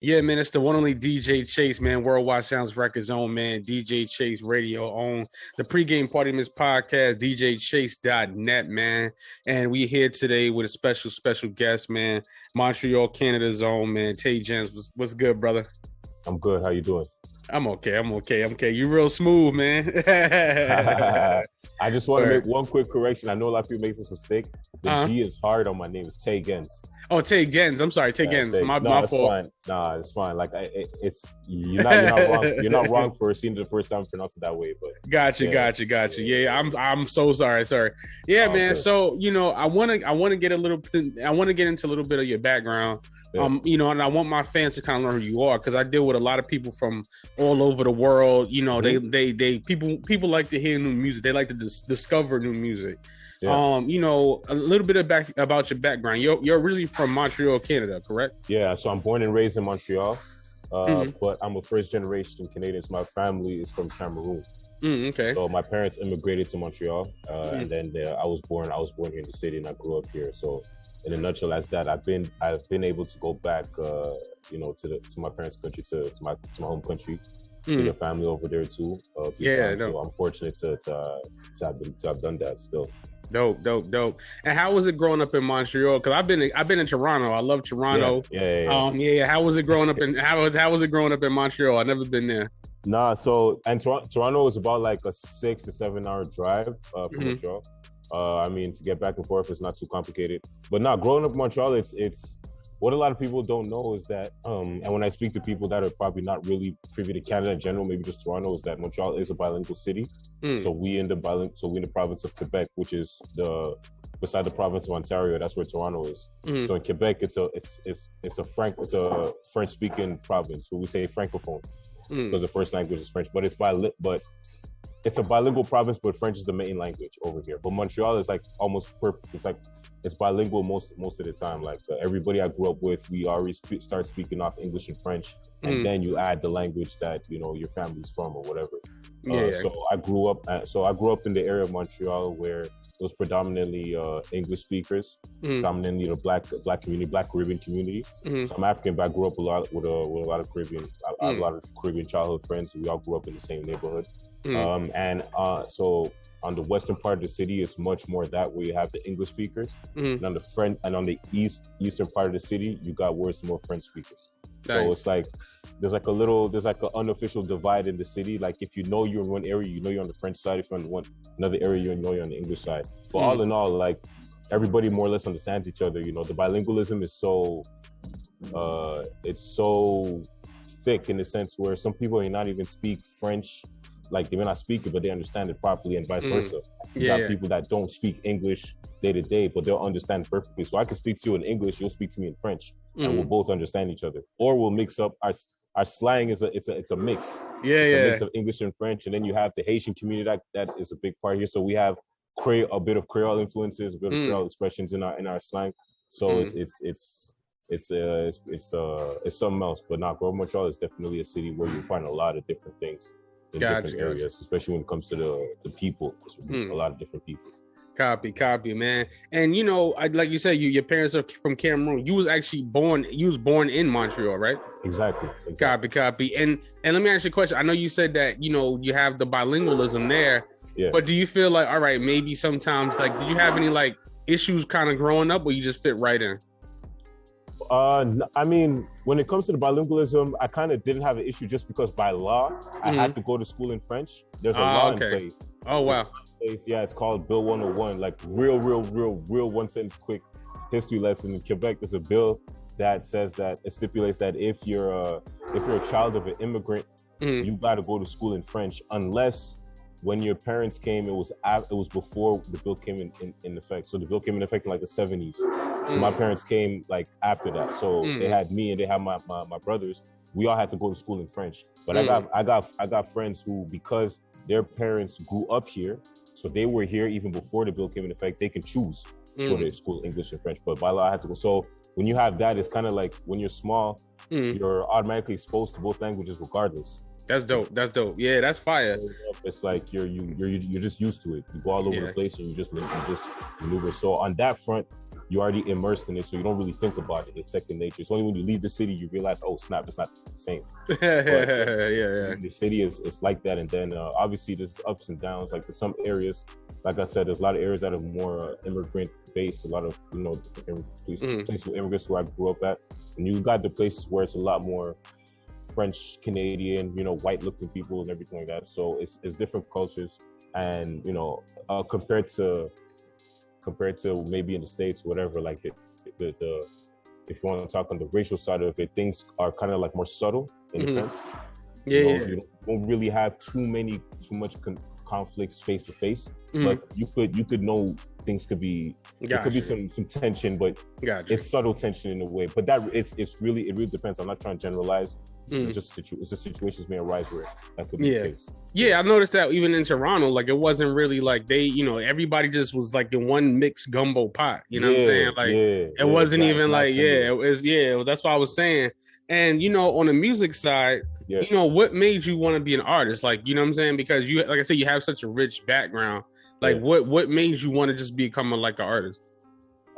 Yeah, man, it's the one only DJ Chase, man. Worldwide Sounds Records on, man. DJ Chase Radio on the pregame party in this podcast, DJChase.net, man. And we here today with a special guest, man. Montreal Canada's own, man. Taigenz, what's good, brother? I'm good. How you doing? I'm okay. You real smooth, man. I just want to make one quick correction. I know a lot of people make this mistake. The G is hard on my name. It's Taigenz. Oh, Taigenz. I'm sorry, Taigenz. My fault. Fine. Nah, it's fine. Like it's you're not wrong. You're not wrong for seeing it the first time pronounce it that way. But Got you. Yeah, I'm so sorry. Yeah, man. Okay. So I want to get into a little bit of your background. Yeah. And I want my fans to kind of learn who you are, because I deal with a lot of people from all over the world. Mm-hmm. People like to hear new music. They like to discover new music. Yeah. A little bit about your background. You're originally from Montreal, Canada, correct? Yeah. So I'm born and raised in Montreal, but I'm a first generation Canadian. So my family is from Cameroon. Okay. So my parents immigrated to Montreal, and then I was born here in the city, and I grew up here. So in a nutshell, as that, I've been able to go back, to my parents' country, to my home country, see the family over there too. Times. So I'm fortunate to have done that still. Dope. And how was it growing up in Montreal? Because I've been in Toronto. I love Toronto. Yeah. How was it growing up how was it growing up in Montreal? I've never been there. Nah. So Toronto is about like a 6 to 7 hour drive from Montreal. To get back and forth, it's not too complicated. But growing up in Montreal, it's what a lot of people don't know is that, and when I speak to people that are probably not really privy to Canada in general, maybe just Toronto, is that Montreal is a bilingual city. So we in the province of Quebec, which is beside the province of Ontario. That's where Toronto is. So in Quebec, it's a French speaking province. So we say francophone because the first language is French, but it's a bilingual province, but French is the main language over here. But Montreal is like almost perfect. It's like it's bilingual most of the time. Like everybody I grew up with, we already start speaking off English and French, and then you add the language that your family's from or whatever. So I grew up in the area of Montreal where it was predominantly English speakers, predominantly the black community, Black Caribbean community. So I'm African, but I grew up a lot with a lot of Caribbean. I have a lot of Caribbean childhood friends. We all grew up in the same neighborhood. So on the western part of the city, it's much more that where you have the English speakers, and on the eastern part of the city, you got worse more French speakers. Nice. So it's like there's like an unofficial divide in the city. Like if you're in one area, you're on the French side. If you're in another area, you're on the English side. But all in all, like everybody more or less understands each other. The bilingualism is so it's so thick in the sense where some people may not even speak French. Like they may not speak it, but they understand it properly, and vice versa. You have people that don't speak English day to day, but they'll understand perfectly. So I can speak to you in English, you'll speak to me in French, and we'll both understand each other. Or we'll mix up our slang is a mix. It's a mix of English and French, and then you have the Haitian community that is a big part here. So we have a bit of Creole influences, a bit of Creole expressions in our slang. So it's something else. But growing up Montreal is definitely a city where you find a lot of different things. In different areas, especially when it comes to the people. A lot of different people. Copy, man. And like you said, your parents are from Cameroon. You was born in Montreal, right? Exactly. Copy. And let me ask you a question. I know you said that you have the bilingualism there. Yeah. But do you feel like, all right, maybe sometimes like, did you have any like issues kind of growing up, or you just fit right in? When it comes to the bilingualism, I kind of didn't have an issue just because by law, I had to go to school in French. There's a law in place. Oh, wow. Yeah, it's called Bill 101, like real one sentence quick history lesson. In Quebec, there's a bill that says that it stipulates that if you're a child of an immigrant, you got to go to school in French, unless when your parents came, it was before the bill came in effect. So the bill came in effect in like the 70s. So my parents came like after that. So they had me and they had my brothers. We all had to go to school in French. But I got friends who, because their parents grew up here, so they were here even before the bill came in effect, they can choose to go to school English and French. But by law, I had to go. So when you have that, it's kind of like when you're small, you're automatically exposed to both languages regardless. That's dope. Yeah, that's fire. It's like you're just used to it. You go all over the place and you just maneuver. So on that front, you're already immersed in it, so you don't really think about it. It's second nature. It's only when you leave the city you realize, oh snap, it's not the same. Yeah. The city is like that, and then obviously there's ups and downs. Like there's some areas, like I said, there's a lot of areas that are more immigrant based. A lot of different places with immigrants where I grew up at, and you got the places where it's a lot more French, Canadian, white looking people and everything like that. So it's different cultures, and compared to maybe in the States, whatever, like the if you want to talk on the racial side of it, things are kind of like more subtle in a sense. You don't really have too much conflicts face to face, but you could know things could be there could be some tension, but it's subtle tension in a way. But that it really depends. I'm not trying to generalize. It's just situations may arise where that could be the case. Yeah, I noticed that even in Toronto, like it wasn't really like they, everybody just was like in one mixed gumbo pot. You know what I'm saying? Like it wasn't even like it was that's what I was saying. And on the music side, what made you want to be an artist? Like, you know what I'm saying? Because you, like I said, you have such a rich background. Like what made you want to just become an artist?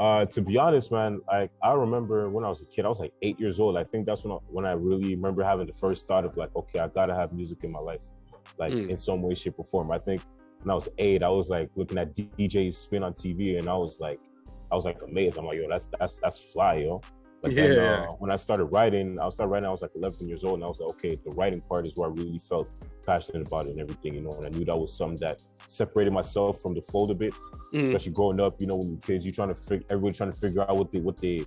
To be honest, man, I remember when I was a kid, I was like 8 years old. I think that's when I really remember having the first thought of like, okay, I gotta have music in my life, like in some way, shape, or form. I think when I was 8, I was like looking at DJs spin on TV, and I was like amazed. I'm like, yo, that's fly, yo. Like then, when I started writing, I was like 11 years old, and I was like, okay, the writing part is where I really felt passionate about it and everything, and I knew that was something that separated myself from the fold a bit, especially growing up, when you're kids, everybody's trying to figure out what they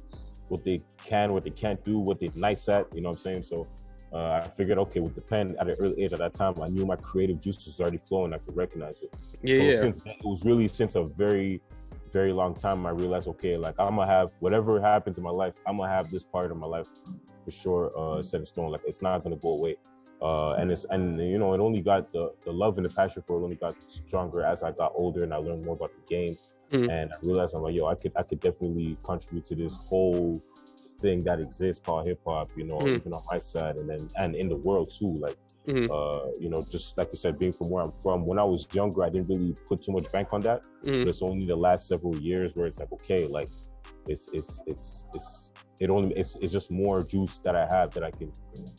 can't do, what they're nice at, you know what I'm saying? So I figured, okay, with the pen at an early age at that time, I knew my creative juices was already flowing, I could recognize it. Since then, it was really since a very very long time I realized, okay, like I'm gonna have whatever happens in my life, I'm gonna have this part of my life for sure set in stone. Like it's not gonna go away. And it only got the love and the passion for it only got stronger as I got older and I learned more about the game. And I realized I'm like, yo, I could definitely contribute to this whole thing that exists called hip hop, even on my side and in the world too. Like just like you said, being from where I'm from, when I was younger, I didn't really put too much bank on that. But it's only the last several years where it's like, okay, like it's just more juice that I have that I can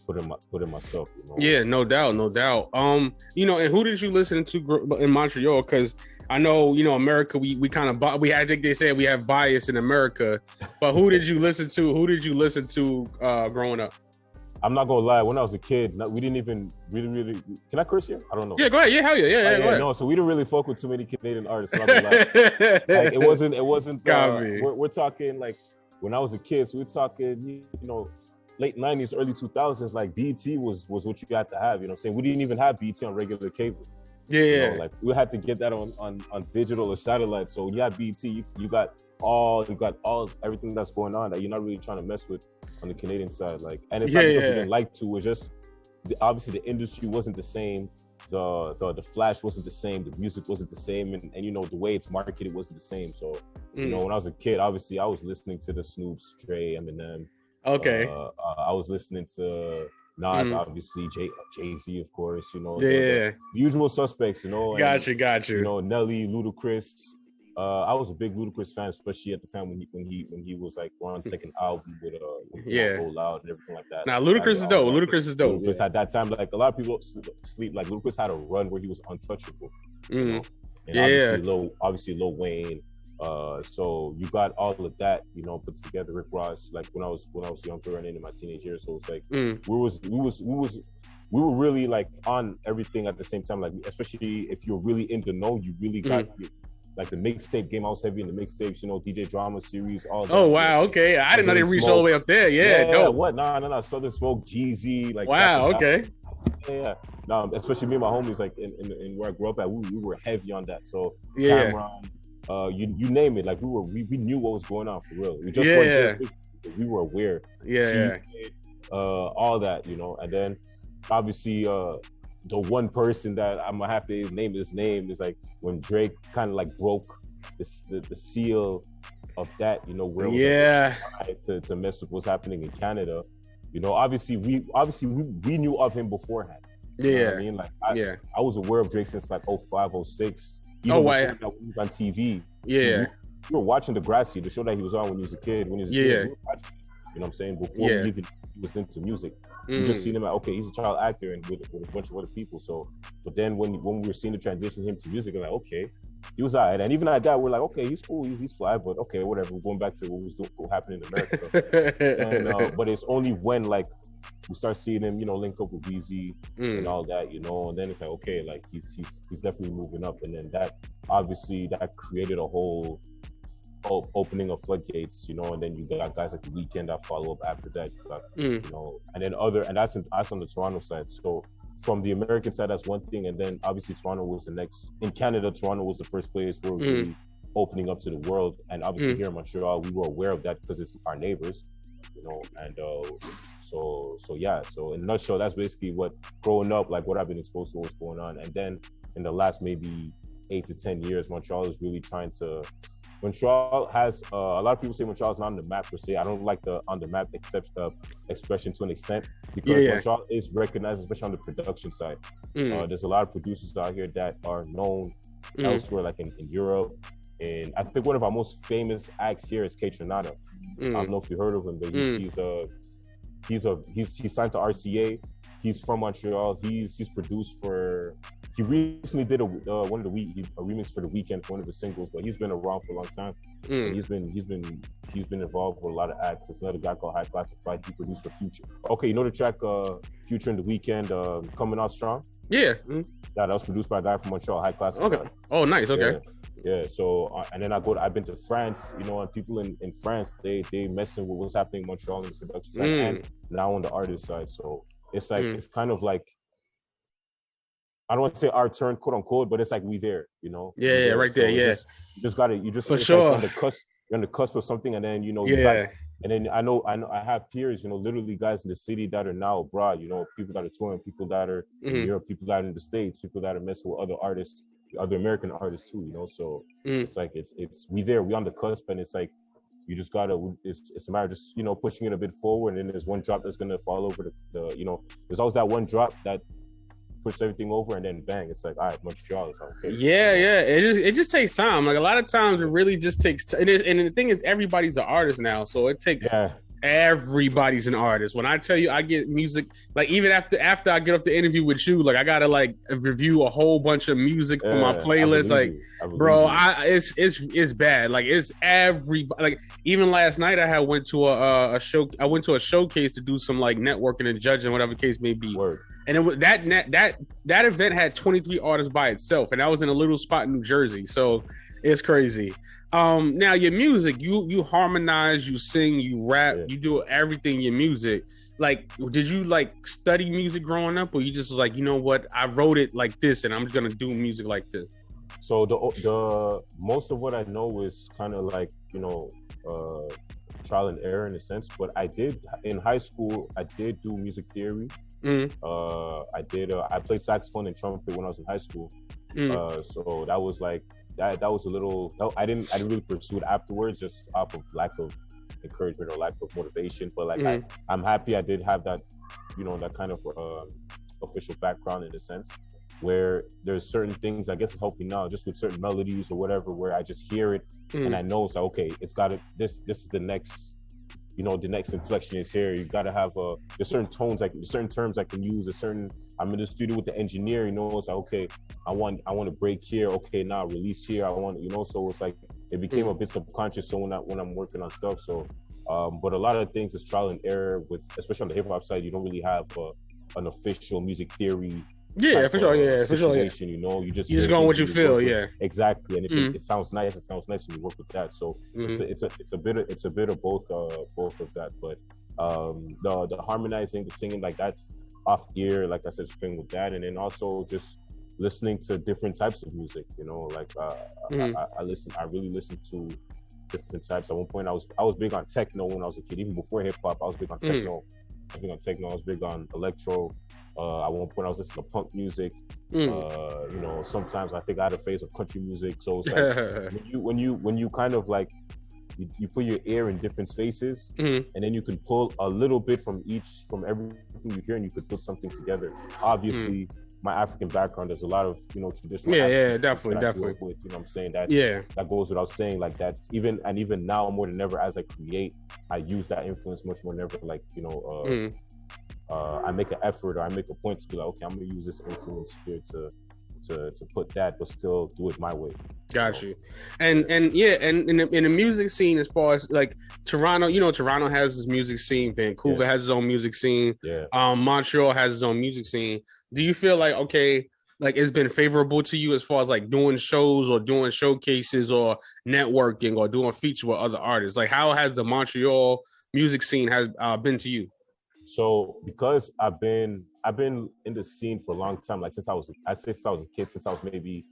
put in my stuff. Yeah, no doubt. And who did you listen to in Montreal? Because I know, America, we kind of, I think they said we have bias in America, but who did you listen to? Who did you listen to growing up? I'm not gonna lie. When I was a kid, we didn't even really. Can I curse here? I don't know. Yeah, go ahead. Yeah, hell yeah. Yeah, go ahead. No, so we didn't really fuck with too many Canadian artists. I'm not gonna lie. Like, it wasn't. We're talking like when I was a kid. So we're talking, late '90s, early 2000s. Like BET was what you had to have. You know what I'm saying? We didn't even have BET on regular cable. Yeah. Like we had to get that on digital or satellite. So when you had BET, you got all everything that's going on that you're not really trying to mess with on the Canadian side. Like, and it's not because we didn't like to. It's just obviously the industry wasn't the same. The flash wasn't the same. The music wasn't the same, and the way it's marketed wasn't the same. So when I was a kid, obviously I was listening to the Snoop, Dre, Eminem. Okay. I was listening to Nas, obviously, Jay-Z, of course, the usual suspects, Got you. Nelly, Ludacris. I was a big Ludacris fan, especially at the time when he was like on second album with Roll Out and everything like that. Now Ludacris is dope. Ludacris at that time, like a lot of people sleep. Like Ludacris had a run where he was untouchable. And obviously Lil Wayne. So you got all of that, put together. Rick Ross, like when I was younger and into my teenage years. So it's like we were really like on everything at the same time. Like especially if you're really in the know, you really got like the mixtape game. I was heavy in the mixtapes, DJ Drama series, all that. Oh wow, okay. I didn't know they reached all the way up there. Yeah, dope. What? No. Southern Smoke, Jeezy, like wow, okay. Yeah. No, especially me and my homies, like in where I grew up at, we were heavy on that. So Cameron, you name it, like we knew what was going on for real. We just weren't there, we were aware. All that, and then obviously the one person that I'm gonna have to name his name is like when Drake kind of like broke the seal of that, where it was to mess with what's happening in Canada. Obviously we knew of him beforehand. You know what I mean? Like I was aware of Drake since like 05, 06. Even before that, we was on TV. we were watching Degrassi, the show that he was on when he was a kid. When he was a kid, we were watching it, you know what I'm saying? Before we even he was into music. We just seen him okay, he's a child actor and with a bunch of other people. So, but then when we were seeing the transition him to music, we're like, okay, he was all right. And even at that, we're like, okay, he's cool, he's fly, but okay, whatever. We're going back to what happened in America. And but it's only when like we start seeing him, you know, link up with BZ and all that, you know, and then it's like, okay, like he's definitely moving up. And then that obviously that created a whole opening of floodgates, you know, and then you got guys like The Weeknd that follow up after that, you know, and then that's on the Toronto side. So from the American side, that's one thing, and then obviously Toronto was the next. In Canada, Toronto was the first place where we were really opening up to the world, and obviously here in Montreal, we were aware of that because it's our neighbors, you know, and so yeah. So in a nutshell, that's basically what growing up, like what I've been exposed to, what's going on, and then in the last maybe 8 to 10 years, Montreal is really trying to. Montreal has a lot of people say Montreal is not on the map per se. I don't like the on the map expression to an extent because Montreal is recognized, especially on the production side. There's a lot of producers out here that are known elsewhere, like in Europe. And I think one of our most famous acts here is K-Tronada. I don't know if you heard of him, but he's signed to RCA. He's from Montreal. He's produced for. He recently did a remix for The Weeknd for one of his singles, but he's been around for a long time. He's been involved with a lot of acts. There's another guy called High Classified. He produced for Future. Okay, you know the track Future and The Weeknd, Coming Out Strong? Yeah. Yeah, that was produced by a guy from Montreal, High Classified. Okay. Oh, nice. Okay. Yeah. So and then I've been to France, you know, and people in France they messing with what's happening in Montreal on the production side and now on the artist side. So it's like it's kind of like. I don't want to say our turn, quote unquote, but it's like we there, you know. Yeah, right there. You just got to. For sure. Like you're on the cusp of something, and then you know. And then I know. I have peers, you know, literally guys in the city that are now abroad. You know, people that are touring, people that are in Europe, people that are in the States, people that are messing with other artists, other American artists too. You know, so it's like it's we there. We on the cusp, and it's like you just gotta. It's a matter of just pushing it a bit forward, and then there's one drop that's gonna fall over the There's always that one drop that. Push everything over and then bang, it's like, all right, Montreal is okay. Yeah. It just takes time. Like a lot of times it really just takes and the thing is everybody's an artist now, so it takes everybody's an artist. When I tell you I get music, like even after I get off the interview with you, like I gotta like review a whole bunch of music for my playlist. Like bro, it's bad. Like it's like even last night I went to a showcase to do some like networking and judging, whatever the case may be. Word. And it was that event had 23 artists by itself, and that was in a little spot in New Jersey. So it's crazy. Now your music, you harmonize, you sing, you rap, you do everything in your music. Like, did you like study music growing up, or you just was like, you know what, I wrote it like this, and I'm just gonna do music like this? So the most of what I know is kind of like trial and error in a sense. But I did in high school. I did do music theory. I played saxophone and trumpet when I was in high school. So that was like that was a little. I didn't really pursue it afterwards, just off of lack of encouragement or lack of motivation. But like I'm happy I did have that, that kind of official background in a sense, where there's certain things, I guess it's helping now, just with certain melodies or whatever, where I just hear it and I know it's like, okay, it's got to, this is the next, the next inflection is here. You got to have there's certain tones, like there's certain terms I can use, I'm in the studio with the engineer, it's like, okay, I want to break here. Okay, now release here. I want, so it's like, it became a bit subconscious. So when I'm working on stuff, so, but a lot of things is trial and error especially on the hip hop side, you don't really have an official music theory. Yeah, for sure. Yeah, for sure. Yeah. You just go on what you feel. Yeah, exactly. And if it sounds nice, and you work with that. So it's a bit of both of that. But the harmonizing, the singing, like that's off ear. Like I said, playing with that, and then also just listening to different types of music. Like I really listen to different types. At one point, I was big on techno when I was a kid. Even before hip hop, I was big on techno. I was big on electro. At one point I was listening to punk music. Sometimes I think I had a phase of country music. So it's like when you kind of like you put your ear in different spaces, and then you can pull a little bit from everything you hear, and you could put something together. Obviously, my African background, there's a lot of, you know, traditional. Definitely. With, you know what I'm saying? That that goes without saying. Like that's even now more than ever as I create, I use that influence much more than ever. Like, you know, I make an effort or I make a point to be like, okay, I'm gonna use this influence here to put that, but still do it my way. Got you. And in the music scene, as far as like Toronto, you know, Toronto has its music scene, Vancouver has its own music scene, Montreal has its own music scene. Do you feel like, okay, like it's been favorable to you as far as like doing shows or doing showcases or networking or doing features with other artists? Like, how has the Montreal music scene has been to you? So because I've been in the scene for a long time, like since I was a kid, since I was maybe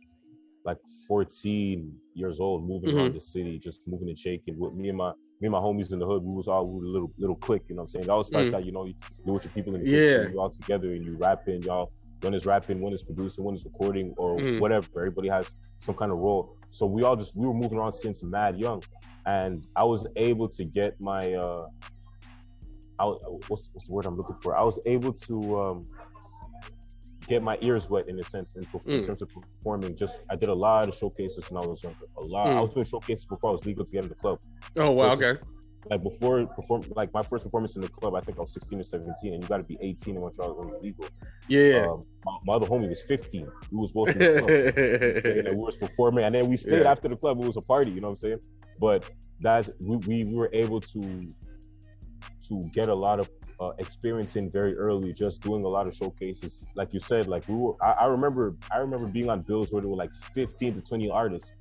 like 14 years old, moving around the city, just moving and shaking with me and my homies in the hood. We was all a little clique, you know what I'm saying? It all starts out, you know, you're with your people in the clique, so you all together and you rapping, y'all. One is rapping, one is producing, one is recording, or whatever. Everybody has some kind of role. So we were moving around since mad young, and I was able to get my what's the word I'm looking for? I was able to get my ears wet in a sense in terms of performing. I did a lot of showcases when I was younger. A lot. I was doing showcases before I was legal to get in the club. Oh wow, okay. Like like my first performance in the club, I think I was 16 or 17, and you got to be 18 in Montreal when you're legal. Yeah. My other homie was 15. We was both in the club. And we was performing, and then we stayed after the club. It was a party, you know what I'm saying? But we were able to get a lot of experience in very early, just doing a lot of showcases. Like you said, like I remember being on bills where there were like 15 to 20 artists.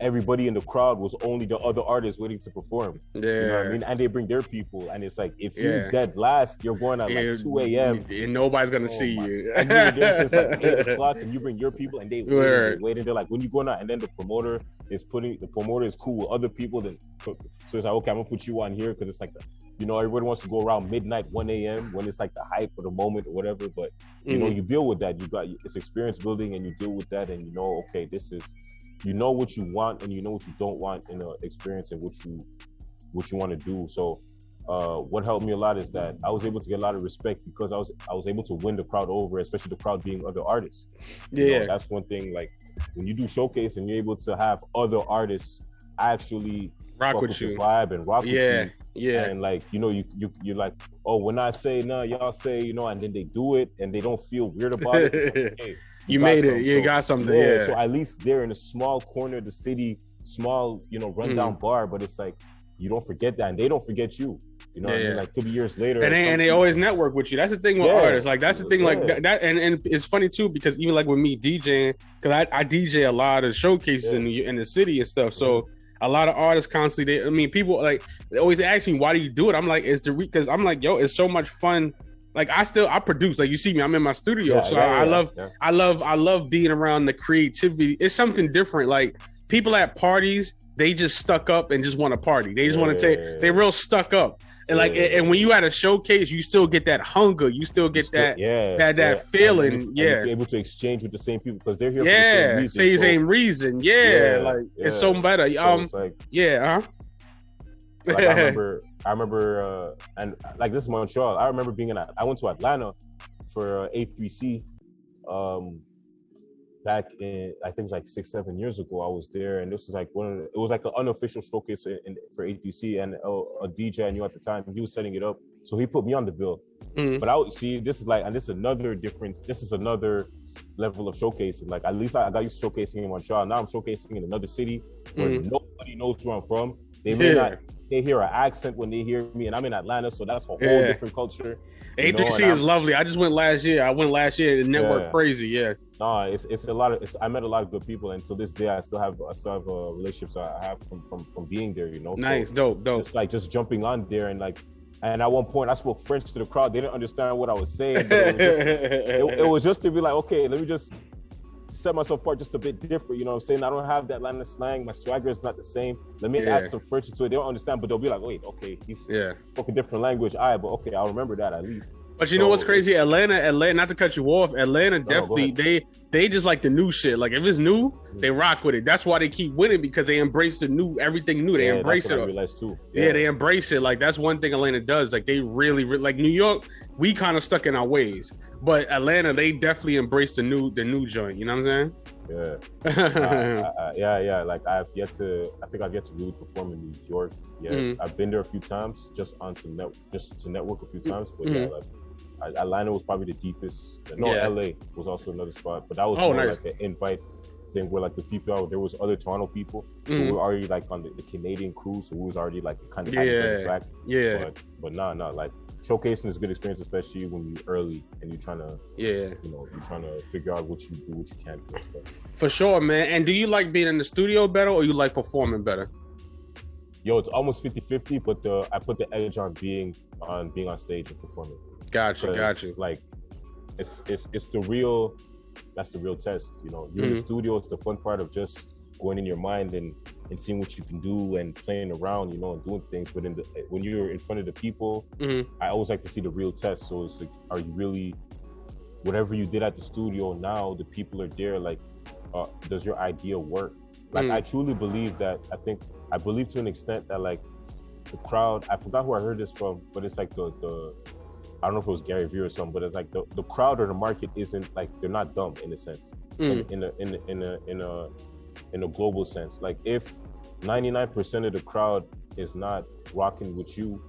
Everybody in the crowd was only the other artists waiting to perform. You know what I mean? And they bring their people, and it's like if you're dead last, you're going at like 2 a.m. and nobody's gonna see you. And you were there since like 8 o'clock, and you bring your people, and they waiting. They're like, when you going out, and then the promoter is cool with other people. Then so it's like, okay, I'm gonna put you on here because it's like you know, everybody wants to go around midnight, 1 a.m. when it's like the hype of the moment or whatever. But you know, you deal with that. It's experience building, and you deal with that, and you know, okay, you know what you want, and you know what you don't want in an experience, and what you want to do. So what helped me a lot is that I was able to get a lot of respect because I was able to win the crowd over, especially the crowd being other artists. You know, that's one thing. Like when you do showcase and you're able to have other artists actually rock with you, vibe and rock with you. Yeah. And like, you know, you're like, oh, when I say no, y'all say, you know, and then they do it and they don't feel weird about it. It's like, hey, you made it. You got something. Yeah. So at least they're in a small corner of the city, small, you know, rundown bar, but it's like, you don't forget that, and they don't forget you. You know what I mean? Like, could be years later. And they always network with you. That's the thing with artists. Like, that's the thing. Like that, and it's funny too because even like with me DJing, because I DJ a lot of showcases in the city and stuff. So a lot of artists constantly. People like they always ask me, "Why do you do it?" I'm like, because I'm like, yo, it's so much fun. Like I produce. Like you see me, I'm in my studio, I love being around the creativity. It's something different. Like people at parties, they just stuck up and just want to party. They just want to take. They're real stuck up. And like, and when you at a showcase, you still get that hunger. You still get that feeling. And you're able to exchange with the same people because they're here for the same reason. Say the same reason. Like it's so better. So it's like, like I remember, and like this is Montreal. I remember I went to Atlanta for A3C. Back in, I think it was like 6-7 years ago, I was there, and this was like it was like an unofficial showcase for ATC, and a DJ I knew at the time, he was setting it up, so he put me on the bill. But I would see this is another difference. This is another level of showcasing. Like at least I got used to showcasing in Montreal. Now I'm showcasing in another city where nobody knows where I'm from. They may not. They hear an accent when they hear me, and I'm in Atlanta, so that's a whole different culture. A3C is lovely. I just went last year. The network crazy. No, it's a lot of. I met a lot of good people, and to this day, I still have relationships I have from being there. You know, nice, so dope. It's like just jumping on there and at one point I spoke French to the crowd. They didn't understand what I was saying. But it was just to be like, okay, let me just set myself apart just a bit different. You know what I'm saying? I don't have that Atlanta slang. My swagger is not the same. Let me add some French to it. They don't understand, but they'll be like, wait, okay, he's spoke a different language. All right, but okay, I'll remember that at least. But you know what's crazy? Atlanta, not to cut you off, Atlanta definitely they just like the new shit. Like if it's new, they rock with it. That's why they keep winning, because they embrace the new, everything new. They embrace that's what it. I realized too. Yeah, they embrace it. Like that's one thing Atlanta does. Like they really like New York, we kind of stuck in our ways. But Atlanta, they definitely embrace the new joint. You know what I'm saying? Yeah. Like I think I've yet to really perform in New York. Yeah, I've been there a few times, just to network a few times. But yeah, like Atlanta was probably the deepest. LA was also another spot, but that was more like an invite thing where like the people, there was other Toronto people, so we were already like on the Canadian crew, so we was already like kind of back. But not like showcasing is a good experience, especially when you're early and you're trying to you're trying to figure out what you do, what you can't do and stuff. For sure, man. And do you like being in the studio better, or you like performing better? Yo, it's almost 50-50, but I put the edge on being on stage and performing. Gotcha. Like it's the real, that's the real test. You know, you're in the studio. It's the fun part of just going in your mind and seeing what you can do and playing around, you know, and doing things. But when you're in front of the people, I always like to see the real test. So it's like, are you really, whatever you did at the studio, now the people are there, like, does your idea work? Like, I truly believe that, I believe to an extent that like the crowd, I forgot who I heard this from, but it's like the I don't know if it was Gary Vee or something, but it's like the crowd or the market isn't like, they're not dumb in a sense, in a global sense. Like if 99% of the crowd is not rocking with you,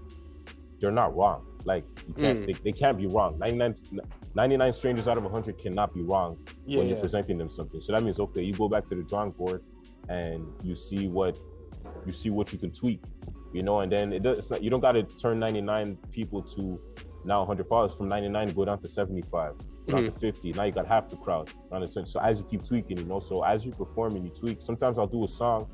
they're not wrong. Like you can't, they can't be wrong. 99 strangers out of 100 cannot be wrong when you're presenting them something. So that means, okay, you go back to the drawing board and you see what you can tweak, you know, and then it's not, you don't got to turn 99 people to now 100 followers. From 99 to go down to 75, down to 50. Now you got half the crowd. So as you keep tweaking, you know, so as you perform and you tweak, sometimes I'll do a song,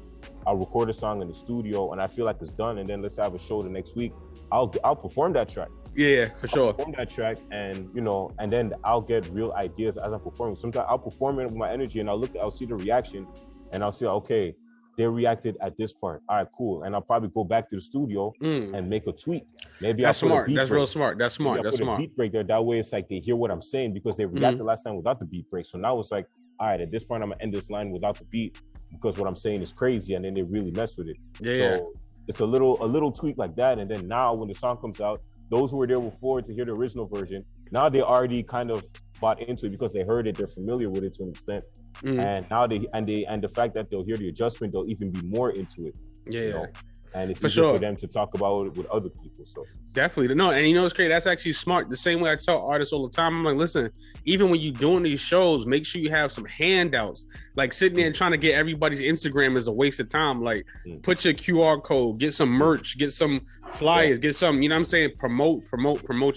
I'll record a song in the studio and I feel like it's done, and then let's have a show the next week, I'll perform that track. Yeah, for sure. I'll perform that track, and you know, and then I'll get real ideas as I'm performing. Sometimes I'll perform it with my energy and I'll see the reaction and I'll see, okay, they reacted at this part. All right, cool. And I'll probably go back to the studio and make a tweak. Maybe that's smart. That's real smart. That's smart. That's smart. A beat break there. That way, it's like they hear what I'm saying because they reacted last time without the beat break. So now it's like, all right, at this point, I'm gonna end this line without the beat because what I'm saying is crazy, and then they really mess with it. So it's a little tweak like that, and then now when the song comes out, those who were there before to hear the original version, now they already kind of bought into it because they heard it, they're familiar with it to an extent. And now the fact that they'll hear the adjustment, they'll even be more into it. You know? And it's easier for them to talk about it with other people. So definitely, no, and you know it's great. That's actually smart. The same way I tell artists all the time, I'm like, listen, even when you're doing these shows, make sure you have some handouts. Like sitting there and trying to get everybody's Instagram is a waste of time. Like put your QR code, get some merch, get some flyers, get some, you know what I'm saying? Promote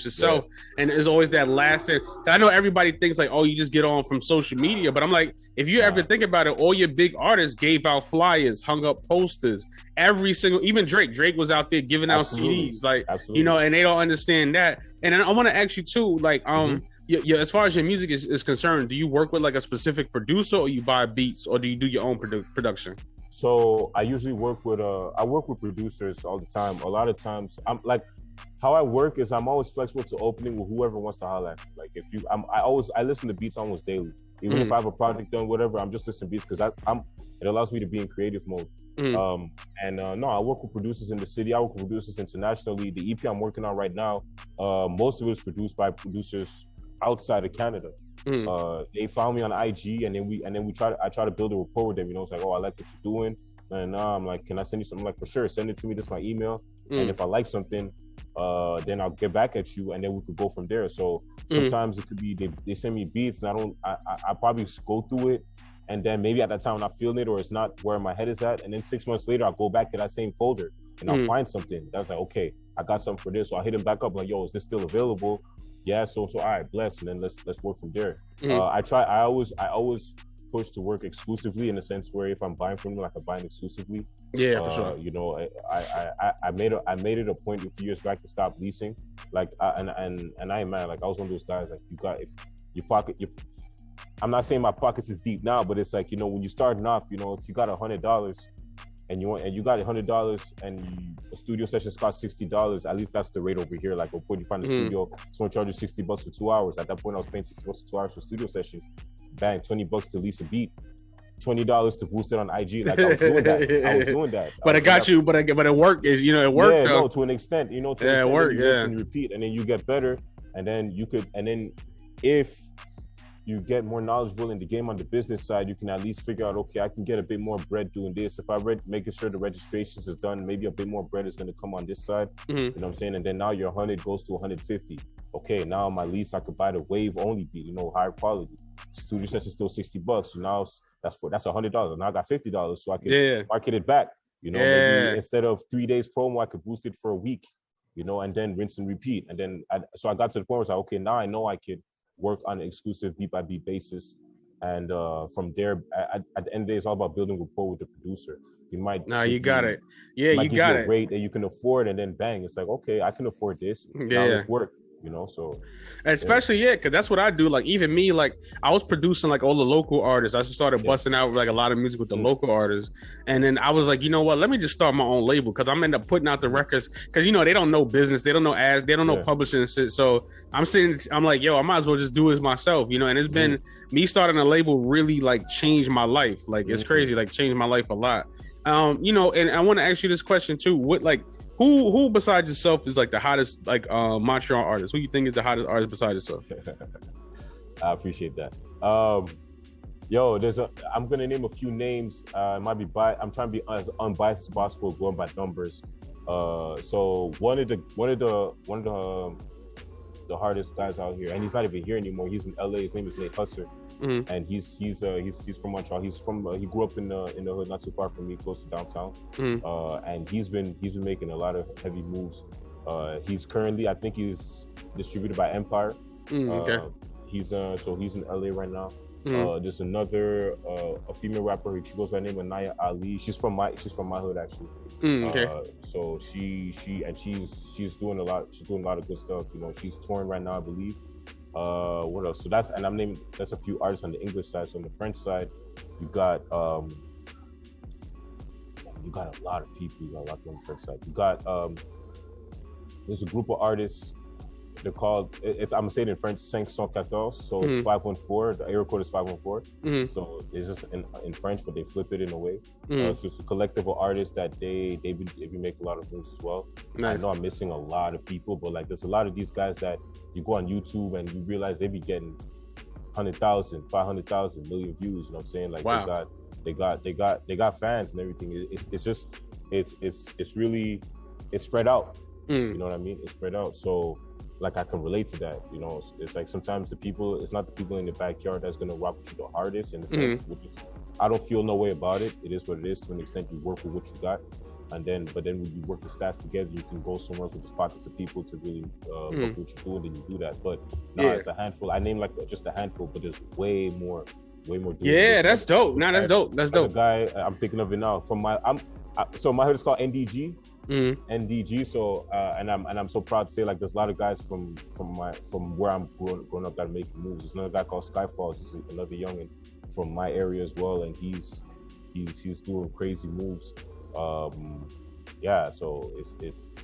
yourself. And there's always that last thing. I know everybody thinks like, oh, you just get on from social media, but I'm like, if you ever think about it, all your big artists gave out flyers, hung up posters, every single, even Drake was out there giving out CDs, like, you know, and they don't understand that. And then I want to ask you too, like, as far as your music is concerned, do you work with like a specific producer, or you buy beats, or do you do your own production? So I usually work with producers all the time. A lot of times I'm like, how I work is I'm always flexible to opening with whoever wants to holler at me. Like if you, I listen to beats almost daily. Even if I have a project done, whatever, I'm just listening to beats because it allows me to be in creative mode. No, I work with producers in the city. I work with producers internationally. The EP I'm working on right now, most of it is produced by producers outside of Canada. They found me on IG, and then I try to build a rapport with them. You know, it's like, oh, I like what you're doing, and I'm like, can I send you something? I'm like, for sure, send it to me. This is my email, and if I like something, then I'll get back at you, and then we could go from there. So sometimes it could be they send me beats, and I probably go through it, and then maybe at that time I'm not feeling it, or it's not where my head is at, and then 6 months later I'll go back to that same folder and I'll find something that's like, okay, I got something for this. So I hit him back up like, yo, is this still available? Yeah, so all right, bless, and then let's work from there. I always push to work exclusively, in the sense where if I'm buying from them, like I'm buying exclusively. Yeah, for sure. You know, I made it a point a few years back to stop leasing. Like, and I ain't mad. Like I was one of those guys. Like if your pocket, I'm not saying my pockets is deep now, but it's like, you know, when you're starting off, you know, if you got $100 and you got $100 and a studio sessions cost $60, at least that's the rate over here. Like, when you find a studio, it's going to charge you $60 for 2 hours. At that point, I was paying $60 for 2 hours for a studio session. Bang, $20 to lease a beat, $20 to boost it on IG. Like, I was doing that. But it got you, but it worked. It worked. Yeah, though. no, to an extent, it worked. Yeah, and repeat, and then you get better, and then if you get more knowledgeable in the game on the business side, you can at least figure out, okay, I can get a bit more bread doing this. If I making sure the registrations is done, maybe a bit more bread is going to come on this side. You know what I'm saying? And then now your 100 goes to 150. Okay, now my lease, I could buy the wave only beat, higher quality. Studio session still $60. So now that's $100. Now I got $50, so I can market it back. Maybe instead of 3 days promo, I could boost it for a week. And then rinse and repeat. And then so I got to the point where I was like, okay, now I know I could work on an exclusive beat by beat basis, and from there, at the end of the day, it's all about building rapport with the producer. You might you got it. Yeah, you got it. Rate that you can afford, and then bang, it's like, okay, I can afford this. Now let's work. So especially because that's what I do. Like, even me, like, I was producing like all the local artists. I just started busting out like a lot of music with the local artists, and then I was like, you know what, let me just start my own label, because I'm end up putting out the records, because they don't know business, they don't know ads, they don't know publishing and shit. So I'm like, yo, I might as well just do it myself, and it's been me starting a label really like changed my life. Like, it's crazy, like changed my life a lot. And I want to ask you this question too. What, like, who besides yourself is like the hottest, like, Montreal artist? Who you think is the hottest artist besides yourself? I appreciate that. I'm gonna name a few names. It might be I'm trying to be as unbiased as possible, going by numbers. So one of the hardest guys out here, and he's not even here anymore. He's in LA. His name is Nate Husser. And he's from Montreal. He grew up in the hood, not too far from me, close to downtown. And he's been making a lot of heavy moves. He's currently, I think he's distributed by Empire. He's in LA right now. There's another a female rapper. She goes by the name of Naya Ali. She's from my hood, actually. So she's doing a lot. She's doing a lot of good stuff. She's touring right now, I believe. What else? So that's a few artists on the English side. So on the French side, you got a lot of people. You got a lot on the French side. You got there's a group of artists. They're called, I'm gonna say it in French, 514. So it's 514. The area code is 514. So it's just in French, but they flip it in a way. So it's a collective of artists that they make a lot of moves as well. Nice. I know I'm missing a lot of people, but like, there's a lot of these guys that you go on YouTube and you realize they be getting 100,000, 500,000, million views. You know what I'm saying? Like, wow. They got fans and everything. It's really spread out. You know what I mean? It's spread out. So, like, I can relate to that. It's like sometimes it's not the people in the backyard that's gonna rock with you the hardest, in the sense, which is, I don't feel no way about it. It is what it is. To an extent, you work with what you got, but then when you work the stats together, you can go somewhere else with just pockets of people to really look what you're doing, then you do that. But it's a handful. I named like just a handful, but there's way more. Yeah, that's dope. That's dope. The guy I'm thinking of it now so my hood is called NDG. NDG. So and I'm so proud to say, like, there's a lot of guys from where I'm growing up that are making moves. There's another guy called Skyfalls. He's another youngin from my area as well, and he's doing crazy moves. So it's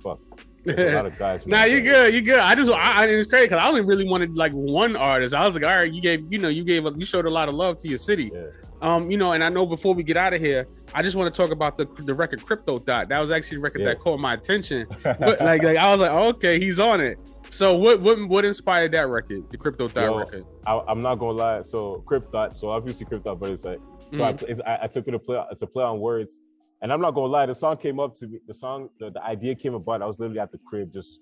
fuck. There's a lot of guys. Nah, you're good. It's crazy because I only really wanted like one artist. I was like, all right, you showed a lot of love to your city. Yeah. And I know before we get out of here, I just want to talk about the record Crypthot. That was actually the record that caught my attention. But like I was like, oh, okay, he's on it. So what inspired that record, the Crypthot record? I'm not gonna lie. So Crypthot. So obviously Crypthot, but it's like, so I took it it's a play on words. And I'm not gonna lie, the song came up to me. The idea came about. I was literally at the crib just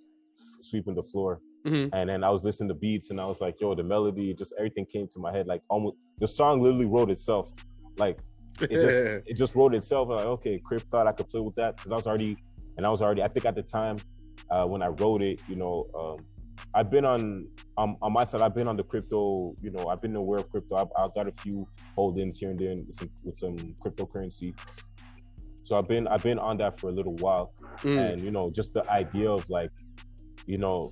sweeping the floor. And then I was listening to beats, and I was like, yo, the melody, just everything came to my head. Like, almost the song literally wrote itself. Like, it just wrote itself. I'm like, okay, Crypthot, I could play with that, because I was already, I think at the time when I wrote it, I've been on my side, I've been on the crypto, I've been aware of crypto. I've got a few holdings here and there with some cryptocurrency. So I've been on that for a little while. And just the idea of, like,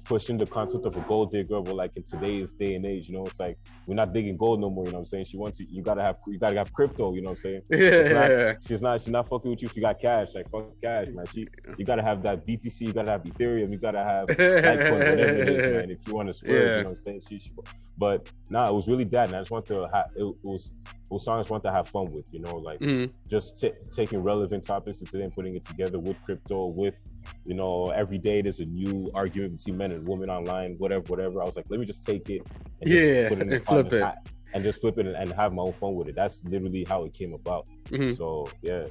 pushing the concept of a gold digger, but like in today's day and age, it's like we're not digging gold no more. You know what I'm saying? She wants you gotta have crypto. You know what I'm saying? She's not fucking with you if you got cash. Like fuck cash, man. You gotta have that BTC. You gotta have Ethereum. You gotta have Litecoin, whatever it is, man. If you want to splurge, you know what I'm saying? But it was really that, and I just want to have it was songs I want to have fun with. Just taking relevant topics of today and putting it together with crypto, with every day there's a new argument between men and women online, whatever. I was like, let me just take it and just put it in the flip it and just flip it and have my own fun with it. That's literally how it came about. So yeah,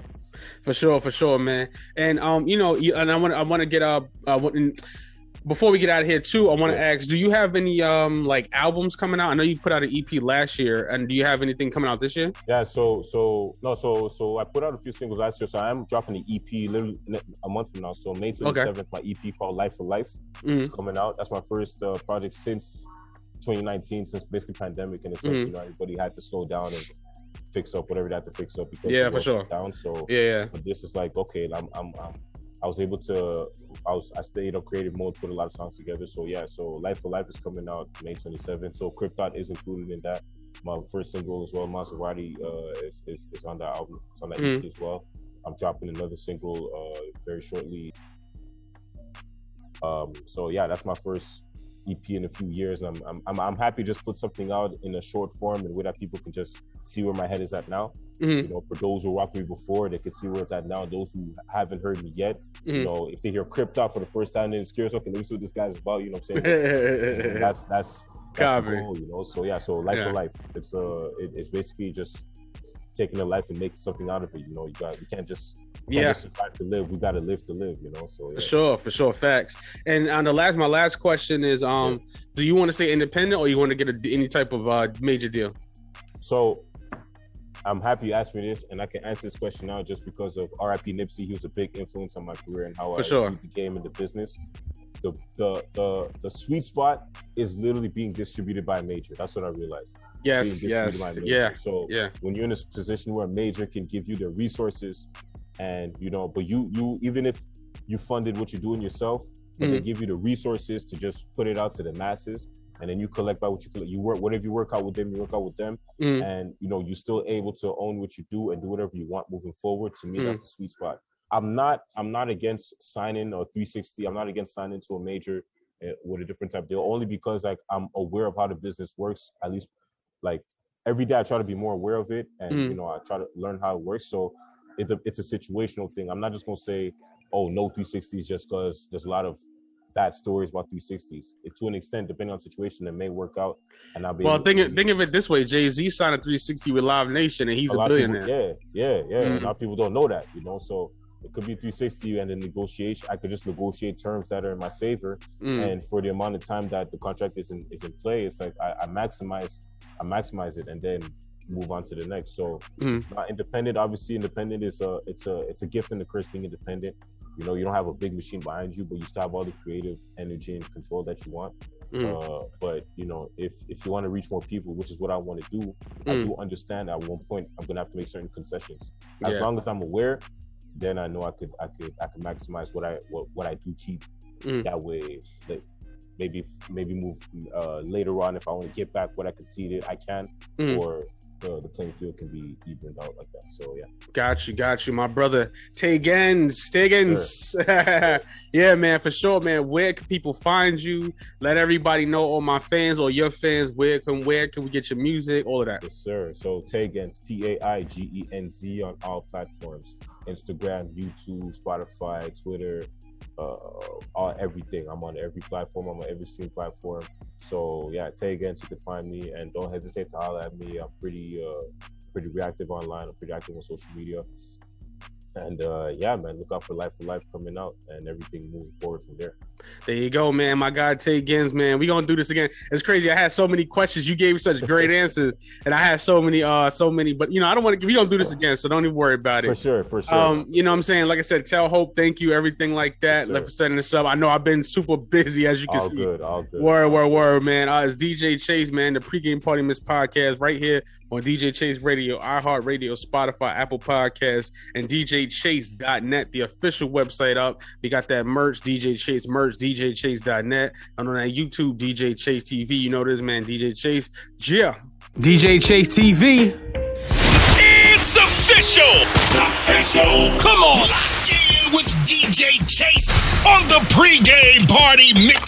for sure, man. And and I want to get before we get out of here too, I want to ask, do you have any like albums coming out? I know you put out an EP last year, and do you have anything coming out this year? Yeah, so I put out a few singles last year, so I am dropping an EP literally a month from now. So May 27th, my EP called Life for Life is coming out. That's my first project since 2019, since basically pandemic, and everybody had to slow down and fix up whatever they had to fix up because for sure down. So but this is like, okay, I stayed up creative mode, put a lot of songs together. So Life for Life is coming out May 27th. So Crypthot is included in that. My first single as well, Maserati, is on that album. It's on that EP as well. I'm dropping another single very shortly. That's my first EP in a few years. And I'm happy to just put something out in a short form and where that people can just see where my head is at now. For those who rocked me before, they can see where it's at now. Those who haven't heard me yet, if they hear Crypthot for the first time, they're curious. Okay, let me see what this guy's about. You know what I'm saying? That's the goal. So Life for Life. It's basically just taking a life and making something out of it. You can't just survive to live. We gotta live to live. So for sure, facts. And my last question is, do you want to stay independent or you want to get any type of major deal? So I'm happy you asked me this, and I can answer this question now just because of R.I.P. Nipsey. He was a big influence on my career and how I viewed the game and the business. The sweet spot is literally being distributed by a major. That's what I realized. Yes. So when you're in a position where a major can give you the resources, and but you even if you funded what you're doing yourself, but they give you the resources to just put it out to the masses. And then you collect by what you collect. Whatever you work out with them, and you're still able to own what you do and do whatever you want moving forward. To me, that's the sweet spot. I'm not against signing or 360. I'm not against signing to a major with a different type deal, only because I'm aware of how the business works. At least every day I try to be more aware of it, and I try to learn how it works. So it's a situational thing. I'm not just gonna say, oh, no 360s just because there's a lot of bad stories about 360s. To an extent, depending on the situation, it may work out. And I'll be think of it this way: Jay-Z signed a 360 with Live Nation, and he's a billionaire. Yeah. A lot of people don't know that, So it could be 360, and then negotiation. I could just negotiate terms that are in my favor, and for the amount of time that the contract is in play, it's like I maximize it, and then move on to the next. So independent, obviously, independent is it's a gift and a curse being independent. You don't have a big machine behind you, but you still have all the creative energy and control that you want. But if you want to reach more people, which is what I want to do, I do understand at one point I'm gonna have to make certain concessions. As long as I'm aware, then I know I could maximize what I do keep. That way, maybe move later on if I want to get back what I conceded, I can, or the playing field can be evened out like that. So got you, my brother. Taigenz. Sure. Yeah, man, for sure, man. Where can people find you? Let everybody know, all my fans or your fans, where can we get your music, all of that? Yes, sir. So Taigenz, Taigenz on all platforms: Instagram, YouTube, Spotify, Twitter, everything. I'm on every platform. I'm on every stream platform. So Taigenz, you can find me, and don't hesitate to holler at me. I'm pretty reactive online. I'm pretty active on social media. And man, look out for Life coming out and everything moving forward from there. There you go, man. My guy Taigenz, man. We gonna do this again. It's crazy. I had so many questions. You gave such great answers, and I had so many. But I don't want to. We gonna do this again, so don't even worry about it. For sure. You know what I'm saying? Like I said, tell Hope thank you, everything like that. For setting this up. I know I've been super busy, as you can see. All good. Word, man. It's DJ Chase, man. The Pregame Party Miss podcast right here on DJ Chase Radio, iHeartRadio, Spotify, Apple Podcasts, and DJChase.net, the official website up. We got that merch, DJ Chase merch. merch, DJChase.net. And on that YouTube, DJ Chase TV. You know this, man, DJ Chase. Yeah. DJ Chase TV. It's official. Come on. Locked in with DJ Chase on the pregame party mix.